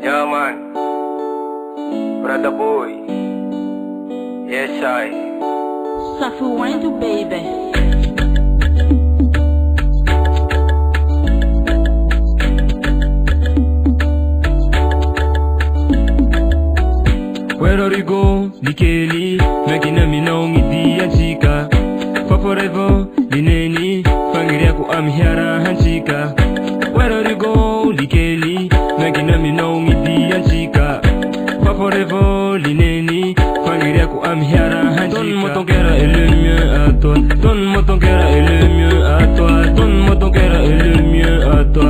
Yeah, man. Brother boy. Yes, I. Safuendo, baby. Where are you go, Nikeli? Making a minong idia chica. For forever, Lineni, Fangriaku Amhiara Hanchika. Where are you go, Nikeli? Making a minong idia chica. For forever, Lineni, Fangriaku Amhiara Hanchika. Don Motongera est le mieux à toi. Don Motongera est le mieux à toi. Don Motongera est le mieux à toi.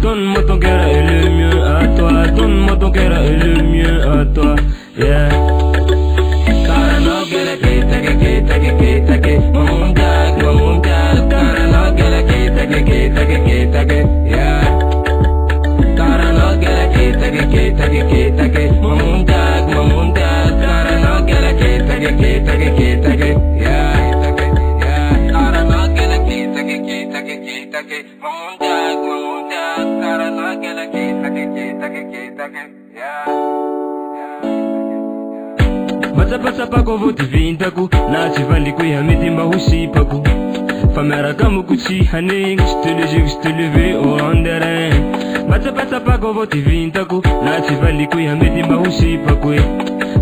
Donne-moi ton cœur et le mieux à toi. Donne-moi ton cœur et le mieux à toi. Yeah. Karano gele ke mamundag. Karano gele ke yeah. Karano gele ke mamundag. Karano gele ke yeah. Karano gele ke mamundag. Matsapasapa ko voti vintaku na chivaliko ya mitimba husipaku famera mukuchi haning stelever au anderin. Matsapasapa ko voti vintaku na chivaliko ya mitimba husipaku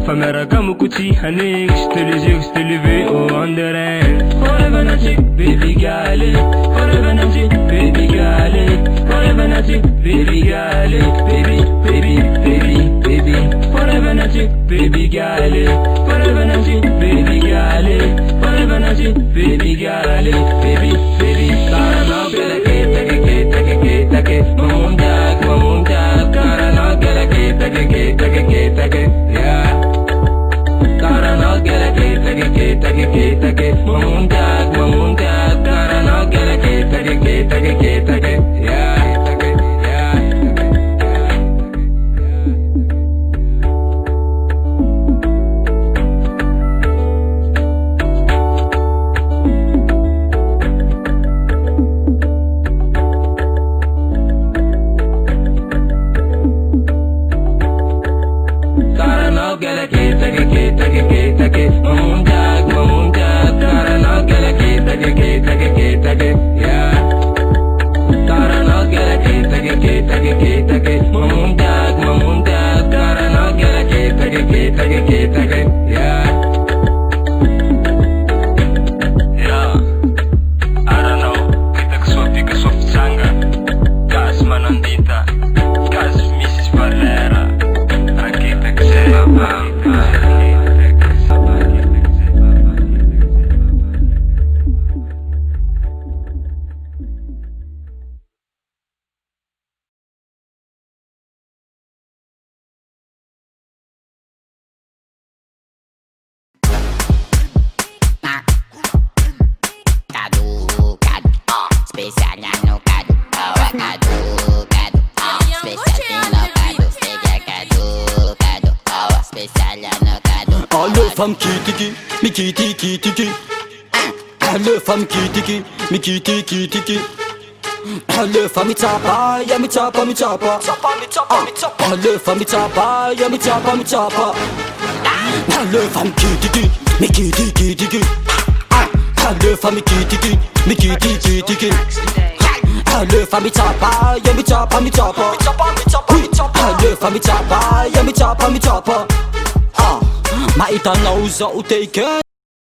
famera mukuchi haning stelever au anderin. Forever na chick baby girl, forever na chick baby girl, forever na chick baby girl, baby. Forever na chick baby girl, forever na chick baby girl, forever na chick baby girl, baby. Karano gele ke mamundag. Karano gele ke yeah. Karano gele ke mamundag. Karano gele ke yeah. Karano gele ke mamundag. Karano gele ke yeah. Karano gele ke mamundag. Karano gele ke yeah. Yeah. I don't know. Kita ke soft sanga. Gas manandita. Gas Mrs. Valera. Spesialnya no kado, bawa kado, spesialnya no kado, spesial kado, bawa spesialnya no kado. Oh le femme qui mi qui. Le femme qui mi qui. Le femme mi chapa. Le femme mi chapa, Le femme qui mi qui. Le femme qui mi qui. Le femme mi chapa. Le femme mi chapa. Maitanaw za uteiken.